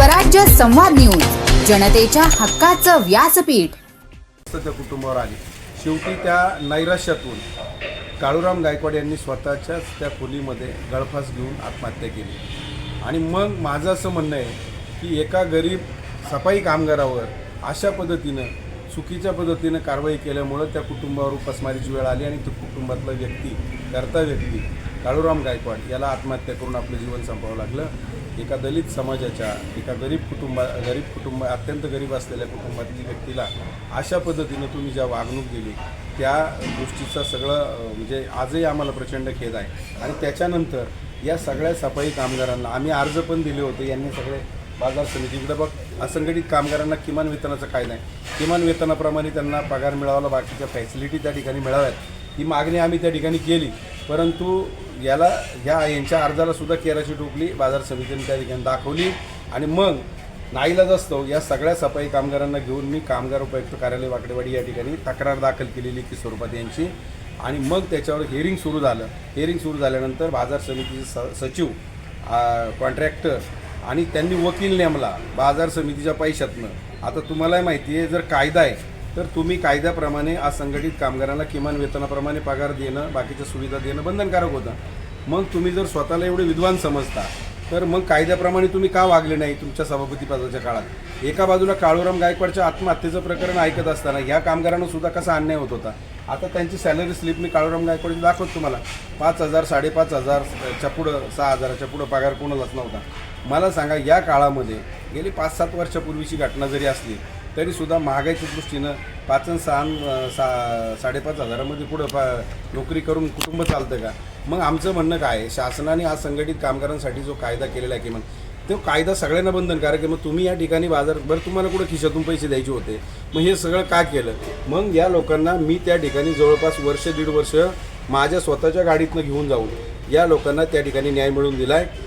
स्वराज्य संवाद न्यूज, जनतेच्या हक्काचं व्यासपीठ. त्या कुटुंबावर आली. शेवटी त्या नैराश्यातून काळूराम गायकवाड यांनी स्वतःच्याच त्या खोलीमध्ये गळफास घेऊन आत्महत्या केली. आणि मग माझं असं म्हणणं आहे की एका गरीब सफाई कामगारावर अशा पद्धतीनं चुकीच्या पद्धतीनं कारवाई केल्यामुळं त्या कुटुंबावर उपासमारीची वेळ आली आणि तो कुटुंबातला कर्ता व्यक्ती काळूराम गायकवाड याला आत्महत्या करून आपलं जीवन संपवावं लागलं. एका दलित समाजाच्या एका गरीब कुटुंब अत्यंत गरीब असलेल्या कुटुंबातील व्यक्तीला अशा पद्धतीनं तुम्ही ज्या वागणूक दिली त्या गोष्टीचा सगळं म्हणजे आजही आम्हाला प्रचंड खेद आहे. आणि त्याच्यानंतर या सगळ्या सफाई कामगारांना आम्ही अर्ज पण दिले होते. यांनी सगळे बाजार समितीकडे बघ असंघटित कामगारांना किमान वेतनाचा कायदा आहे, किमान वेतनाप्रमाणे त्यांना पगार मिळावा, बाकीच्या फॅसिलिटी त्या ठिकाणी मिळाव्यात ही मागणी आम्ही त्या ठिकाणी केली. परंतु यांच्या अर्जाला सुद्धा केराची टोपली बाजार समितीने त्या ठिकाणी दाखवली. आणि मग नाईलाज असतो या सगळ्या सफाई कामगारांना घेऊन मी कामगार उपायुक्त कार्यालय वाकडेवाडी या ठिकाणी तक्रार दाखल केलेली की स्वरूपात यांची. आणि मग त्याच्यावर हिअरिंग सुरू झालं. हिअरिंग सुरू झाल्यानंतर बाजार समितीचे सचिव कॉन्ट्रॅक्टर आणि त्यांनी वकील नेमला बाजार समितीच्या पैशातनं. आता तुम्हालाही माहिती आहे जर कायदा आहे तर तुम्ही कायद्याप्रमाणे असंघटित कामगारांना किमान वेतनाप्रमाणे पगार देणं, बाकीच्या सुविधा देणं बंधनकारक होतं. मग तुम्ही जर स्वतःला एवढे विद्वान समजता तर मग कायद्याप्रमाणे तुम्ही का वागले नाही तुमच्या सभापतीपदाच्या काळात? एका बाजूला काळूराम गायकवाडच्या आत्महत्येचं प्रकरण ऐकत असताना ह्या कामगारांना सुद्धा कसा अन्याय होत होता. आता त्यांची सॅलरी स्लिप मी काळूराम गायकवाडची दाखवतो तुम्हाला. 5,000 5,500च्या पुढं 6,000च्या पुढं पगार कोणालाच नव्हता. मला सांगा या काळामध्ये गेली 5-7 वर्षापूर्वीची घटना जरी असली तरीसुद्धा महागाईच्या दृष्टीनं 5 आणि 6 5,500मध्ये पुढं नोकरी करून कुटुंब चालतं का? मग आमचं म्हणणं काय आहे, शासनाने आज संघटित कामगारांसाठी जो कायदा केलेला आहे किमान तो कायदा सगळ्यांना बंधनकारक आहे. मग तुम्ही या ठिकाणी बरं तुम्हाला कुठं खिशातून पैसे द्यायचे होते, मग हे सगळं का केलं? मग या लोकांना मी त्या ठिकाणी जवळपास 1-1.5 वर्ष माझ्या स्वतःच्या गाडीतनं घेऊन जाऊन या लोकांना त्या ठिकाणी न्याय मिळवून दिला आहे.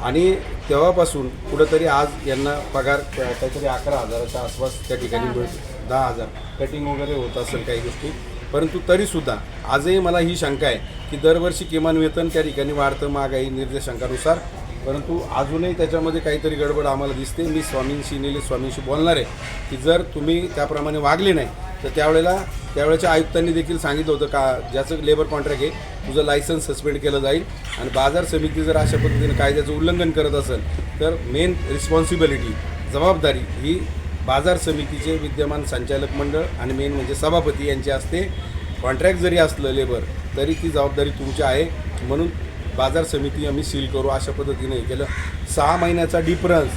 आणि तेव्हापासून कुठंतरी आज यांना पगार काहीतरी 11,000च्या आसपास त्या ठिकाणी मिळतो. 10,000 कटिंग वगैरे होत असेल काही गोष्टी. परंतु तरीसुद्धा आजही मला ही शंका आहे की दरवर्षी किमान वेतन त्या ठिकाणी वाढतं महागाई निर्देशांकानुसार. परंतु अजूनही त्याच्यामध्ये काहीतरी गडबड आम्हाला दिसते. मी निलेश स्वामींशी बोलणार आहे की जर तुम्ही त्याप्रमाणे वागले नाही तर त्यावेळेच्या आयुक्तांनी देखील सांगितलं होतं का ज्याचं लेबर कॉन्ट्रॅक्ट आहे तुझं लायसन्स सस्पेंड केलं जाईल. आणि बाजार समिती जर अशा पद्धतीने कायद्याचं उल्लंघन करत असेल तर मेन रिस्पॉन्सिबिलिटी जबाबदारी ही बाजार समितीचे विद्यमान संचालक मंडळ आणि मेन म्हणजे सभापती यांची असते. कॉन्ट्रॅक्ट जरी असलं लेबर तरी ती जबाबदारी तुमची आहे. म्हणून बाजार समिती आम्ही सील करू अशा पद्धतीने हे केलं. 6 महिन्याचा डिफरन्स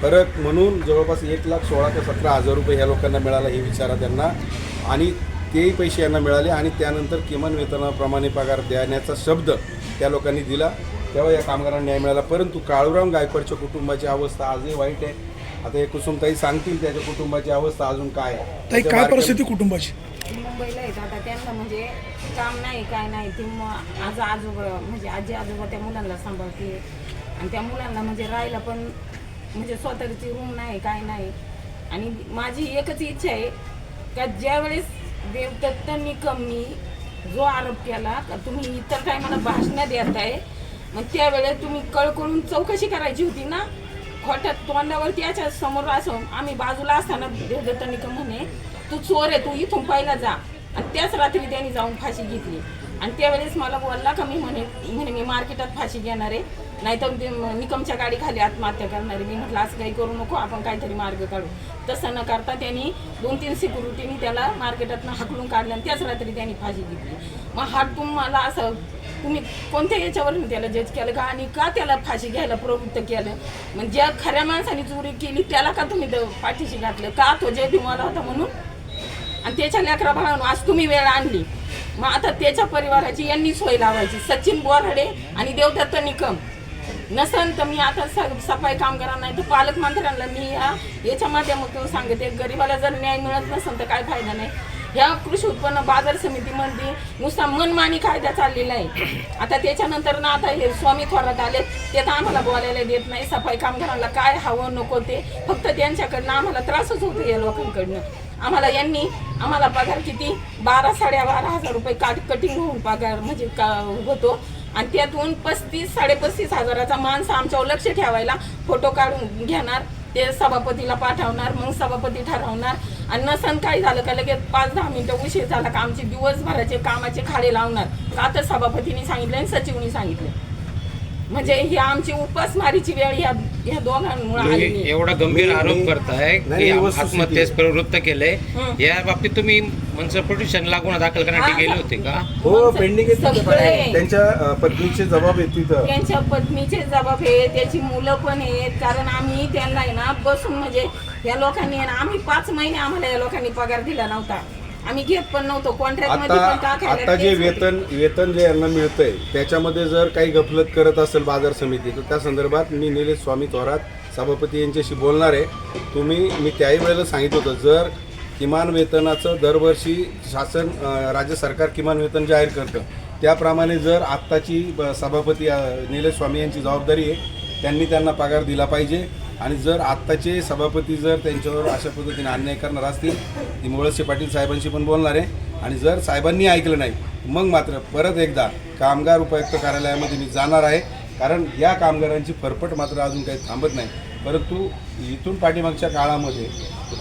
फरक म्हणून जवळपास 1,16,000 ते 17,000 रुपये ह्या लोकांना मिळाला हे विचारा त्यांना. आणि तेही पैसे यांना मिळाले. आणि त्यानंतर किमान वेतनाप्रमाणे पगार देण्याचा शब्द त्या लोकांनी दिला तेव्हा या कामगारांना न्याय मिळाला. परंतु काळूराम गायकवाडच्या कुटुंबाची अवस्था आजही वाईट आहे. आता हे कुसुमताई सांगतील त्याच्या कुटुंबाची अवस्था अजून काय आहे. काय परिस्थिती कुटुंबाची? मुंबईला येतात आता त्यांना म्हणजे काम नाही काय नाही. ती आज आजोबा म्हणजे आजी आजोबा त्या मुलांना सांभाळते. आणि त्या मुलांना म्हणजे राहायला पण म्हणजे स्वतःची रूम नाही काय नाही. आणि माझी एकच इच्छा आहे का ज्यावेळेस देवदत्त निकमनी जो आरोप केला का तुम्ही इतर टायमाला भाषणं देत आहे मग त्यावेळेस तुम्ही कळकळून चौकशी करायची होती ना. खोट्यात तोंडावरती याच्या समोर असं आम्ही बाजूला असताना देवदत्त निकम म्हणे तू चोर आहे तू इथून पहिला जा. आणि त्याच रात्री त्यांनी जाऊन फाशी घेतली. आणि त्यावेळेस मला बोलला का मी म्हणे मी मार्केटात फाशी घेणार आहे नाहीतर निकमच्या गाडीखाली आत्महत्या करणार आहे. मी म्हटलं असं काही करू नको आपण काहीतरी मार्ग काढू. तसं न करता त्यांनी 2-3 सिक्युरिटीनी त्याला मार्केटातनं हाकलून काढलं आणि त्याच रात्री त्यांनी फाशी घेतली. मग हा तुम्हाला असं तुम्ही कोणत्या याच्यावरून त्याला जज केलं का आणि का त्याला फाशी घ्यायला प्रवृत्त केलं? म्हणजे ज्या खऱ्या माणसाने चोरी केली त्याला का तुम्ही पाठीशी घातलं का? तो जे भीमाला होता म्हणून. आणि त्याच्या लेकरा भावानं आज तुम्ही वेळ आणली. मग आता त्याच्या परिवाराची यांनी सोय लावायची. सचिन बोराडे आणि देवदत्त निकम नसन तर मी आता सफाई कामगारांना नाही तर पालकमंत्र्यांना मी याच्या माध्यमातून सांगते गरीबाला जर न्याय मिळत नसेल तर काय फायदा नाही. ह्या कृषी उत्पन्न बाजार समितीमध्ये नुसता मनमानी कायदा चाललेला आहे. आता त्याच्यानंतर ना आता हे स्वामी थोरात आले ते तर आम्हाला बोलायला देत नाही. सफाई कामगारांना काय हवं नको ते फक्त त्यांच्याकडनं आम्हाला त्रासच होतो या लोकांकडनं. आम्हाला पगार किती 12-12,500 रुपये कटिंग होऊन पगार म्हणजे होतो. आणि त्यातून 35-35 हजाराचा माणसं आमच्यावर लक्ष ठेवायला फोटो काढून घेणार ते सभापतीला पाठवणार, मग सभापती ठरवणार. आणि नसन काही झालं का लगेच 5-10 मिनिटं उशीर झाला का आमचे दिवसभराचे कामाचे खाडे लावणार. का तर सभापतीने सांगितलं आणि सचिवनी सांगितलं. म्हणजे ही आमची उपासमारीची वेळ ह्या दोघांमुळे आलेली. एवढा गंभीर आरोप करताय की आत्महत्येस प्रवृत्त केलंय. या बाबतीत तुम्ही मनसर पोलीस स्टेशनला गुन्हा दाखल करण्यासाठी गेले होते का? हो, पेंडिंग सगळे. त्यांच्या पत्नीचे जबाब आहेत तिथं. त्यांच्या पत्नीचे जबाब आहे, त्याची मुलं पण आहेत. कारण आम्ही त्यांना आहे ना बसून म्हणजे या लोकांनी आहे ना, आम्ही 5 महिने आम्हाला या लोकांनी पगार दिला नव्हता. आम्ही घेत पण नव्हतो. कॉन्ट्रॅक्ट मध्ये पण आता जे वेतन जे यांना मिळतंय त्याच्यामध्ये जर काही गफलत करत असेल बाजार समिती, तर त्या संदर्भात मी निलेश स्वामी थोरात सभापती यांच्याशी बोलणार आहे. मी त्याही वेळेला सांगितलं होतं, जर किमान वेतनाचं दरवर्षी शासन राज्य सरकार किमान वेतन जाहीर करतं, त्याप्रमाणे जर आत्ताची सभापती निलेश स्वामी यांची जबाबदारी आहे, त्यांनी त्यांना पगार दिला पाहिजे. आणि जर आत्ताचे सभापती जर त्यांच्यावर अशा पद्धतीने अन्याय करणार असतील, ती मोळसे पाटील साहेबांशी पण बोलणार आहे. आणि जर साहेबांनी ऐकलं नाही, मग मात्र परत एकदा कामगार उपायुक्त कार्यालयामध्ये मी जाणार आहे. कारण या कामगारांची फरफट मात्र अजून काही थांबत नाही. परंतु इथून पाठीमागच्या काळामध्ये,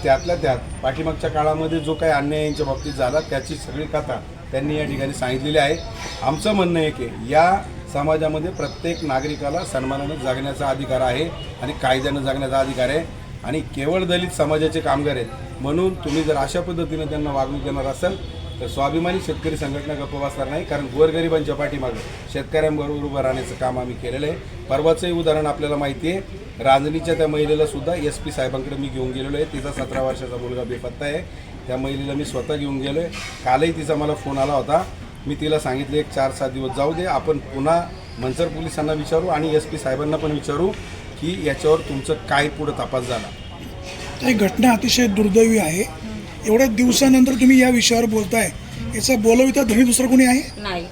त्यातल्या त्यात पाठीमागच्या काळामध्ये जो काही अन्याय यांच्या बाबतीत झाला त्याची सगळी कथा त्यांनी या ठिकाणी सांगितलेली आहे. आमचं म्हणणं आहे की या समाजामध्ये प्रत्येक नागरिकाला सन्मानाने जगण्याचा अधिकार आहे आणि कायद्यानं जगण्याचा अधिकार आहे. आणि केवळ दलित समाजाचे कामगार आहेत म्हणून तुम्ही जर अशा पद्धतीने त्यांना वागणूक देणार असाल तर स्वाभिमानी शेतकरी संघटना गप्प बसणार नाही. कारण गोरगरिबांच्या पाठीमागे शेतकऱ्यांबरोबर उभं राहण्याचं काम आम्ही केलेलं आहे. परवाचंही उदाहरण आपल्याला माहिती आहे, रांजणीच्या त्या महिलेला सुद्धा SP साहेबांकडे मी घेऊन गेलेलो आहे. तिचा 17 वर्षाचा मुलगा बेपत्ता आहे. त्या महिलेला मी स्वतः घेऊन गेलो आहे. कालही तिचा मला फोन आला होता. मी तिला सांगितले एक 4-7 दिवस जाऊ दे, आपण पुन्हा मनसर पोलिसांना विचारू आणि SP साहेबांना पण विचारू की याच्यावर तुमचं काय पुढं तपास झाला. ही घटना अतिशय दुर्दैवी आहे. एवढ्या दिवसानंतर तुम्ही या विषयावर बोलताय, याचा बोलविता धनी दुसरं कोणी आहे? नाही.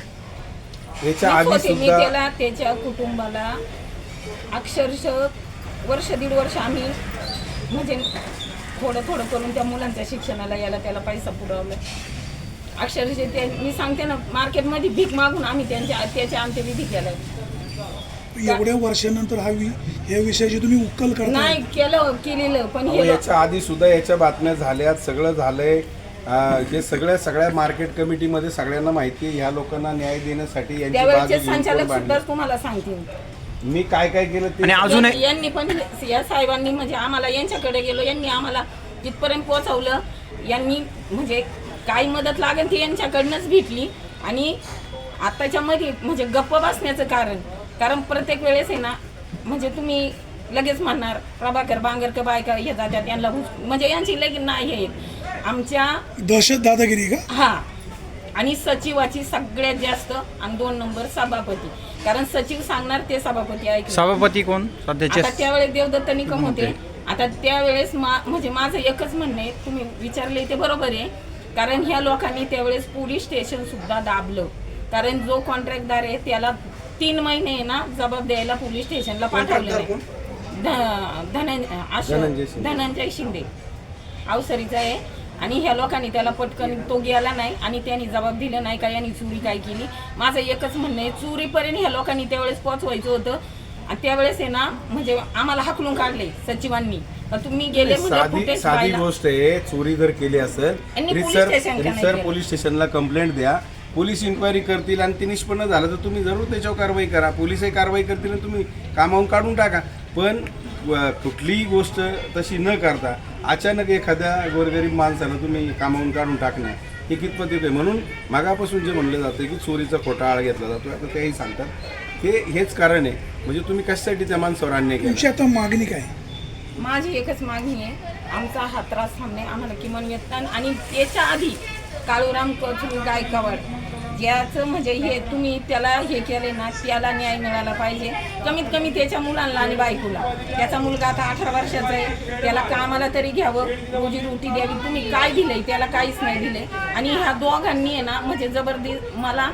याच्या आधी मी सुद्धा त्याला त्याच्या कुटुंबाला अक्षरशः 1-1.5 वर्ष आम्ही म्हणजे थोडं करून त्या मुलांच्या शिक्षणाला याला त्याला पैसा पुरवला. अक्षरशः ते मी सांगते ना, मार्केटमध्ये भीक मागून आम्ही त्याच्या अंत्यविधी केला. एवढ्या वर्षानंतर या विषयाची तुम्ही उकल करता? नाही केलेलं पण याच्या आधी सुद्धा याच्या बातम्या झाल्यात, सगळं झालंय. हे सगळ्या मार्केट कमिटीमध्ये सगळ्यांना माहिती आहे. ह्या लोकांना न्याय देण्यासाठी यांची त्यावेळेचे संचालक सुद्धा तुम्हाला सांगतील मी काय केलं ते. आणि अजून यांनी पण या साहेबांनी म्हणजे आम्हाला यांच्याकडे गेलो, यांनी आम्हाला तिथपर्यंत पोहोचवलं. यांनी म्हणजे काही मदत लागेल ती यांच्याकडनंच भेटली. आणि आताच्या मध्ये म्हणजे गप्प बसण्याचं कारण प्रत्येक वेळेस आहे ना, म्हणजे तुम्ही लगेच म्हणणार प्रभाकर बांगरकर बायका हे जातात यांना म्हणजे यांची लगेच नाही हे आमच्या दहशत दादागिरी का? हा. आणि सचिवाची सगळ्यात जास्त आणि 2 नंबर सभापती. कारण सचिव सांगणार ते सभापती ऐकणार. सभापती कोण सध्याचे? आता त्यावेळेस देवदत्त निकम होते. आता त्यावेळेस म्हणजे माझं एकच म्हणणं आहे, तुम्ही विचारले ते बरोबर आहे. कारण ह्या लोकांनी त्यावेळेस पोलीस स्टेशन सुद्धा दाबलं. कारण जो कॉन्ट्रॅक्टदार आहे त्याला 3 महिने ना जबाब द्यायला पोलीस स्टेशनला पाठवलं. धनंजय शिंदे अवसरीचा आहे. आणि ह्या लोकांनी त्याला पटकन तो गेला नाही आणि त्यांनी जबाब दिला नाही का यांनी चोरी काय केली. माझं एकच म्हणणं आहे, चोरीपर्यंत ह्या लोकांनी त्यावेळेस पोहोचवायचं होतं. आणि त्यावेळेस आहे ना म्हणजे आम्हाला हाकलून काढले सचिवांनी. तुम्ही गेले साधी गोष्ट आहे. चोरी जर केली असेल रिसर पोलीस स्टेशनला कंप्लेंट द्या, पोलीस इन्क्वायरी करतील आणि ते निष्पन्न झालं तर तुम्ही जरूर त्याच्यावर कारवाई करा. पोलीसही कारवाई करतील आणि तुम्ही कामावून काढून टाका. पण कुठलीही गोष्ट तशी न करता अचानक एखाद्या गोरगरीब माणसाला तुम्ही कामावून काढून टाकणं हे कितपत येते. म्हणून मागापासून जे म्हणलं जातं की चोरीचा खोटा आळ घेतला जातो, आता तेही सांगतात हेच कारण आहे. म्हणजे तुम्ही कशासाठी त्या माणसावर अन्याय केला? तुमची आता मागणी काय? माझी एकच मागणी आहे, आमचा हा त्रास थांबणे. आम्हाला किमान वेतन आणि त्याच्या आधी काळूराम कचरू गायकवाड ज्याचं म्हणजे हे तुम्ही त्याला हे केले ना, त्याला न्याय मिळाला पाहिजे. कमीत कमी त्याच्या मुलांना आणि बायकोला. त्याचा मुलगा आता 18 वर्षाचा आहे, त्याला कामाला तरी घ्यावं, रोजीरोटी द्यावी. तुम्ही काय दिलंय त्याला? काहीच नाही दिलंय. आणि ह्या दोघांनी आहे ना म्हणजे जबरदस्त मला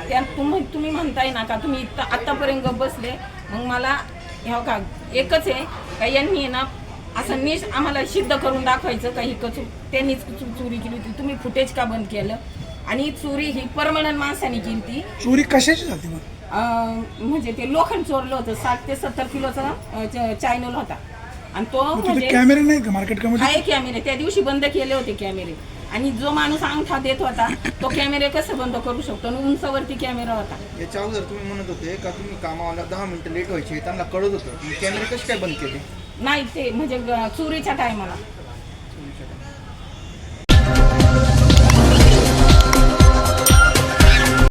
त्या तुम्ही म्हणताय ना का तुम्ही आत्तापर्यंत गप्प बसले. मग मला ह्या का एकच आहे का यांनी आहे ना असं आम्हाला सिद्ध करून दाखवायचं काही त्यांनीच चोरी केली होती. तुम्ही फुटेज का बंद केलं? आणि चोरी ही परमनंट माणसाने केली ती. चोरी कशाची झाली मग? म्हणजे ते लोखंड चोरलं होतं. 60 ते 70 किलोचा चायनल होता. आणि तो मग तिथे म्हणजे कॅमेरे नाहीत का मार्केट कमिटी? आहे कॅमेरे, त्या दिवशी बंद केले होते कॅमेरे. आणि जो माणूस अंगठा देत होता तो कॅमेरे कसं बंद करू शकतो? आणि उंचावरती कॅमेरा होता. याच्या अगोदर तुम्ही म्हणत होते का तुम्ही कामाला 10 मिनिटं लेट व्हायचे, त्यांना कळत होतं, कॅमेरे कसे काय बंद केले? नाही ते म्हणजे चोरीच्या टायमाला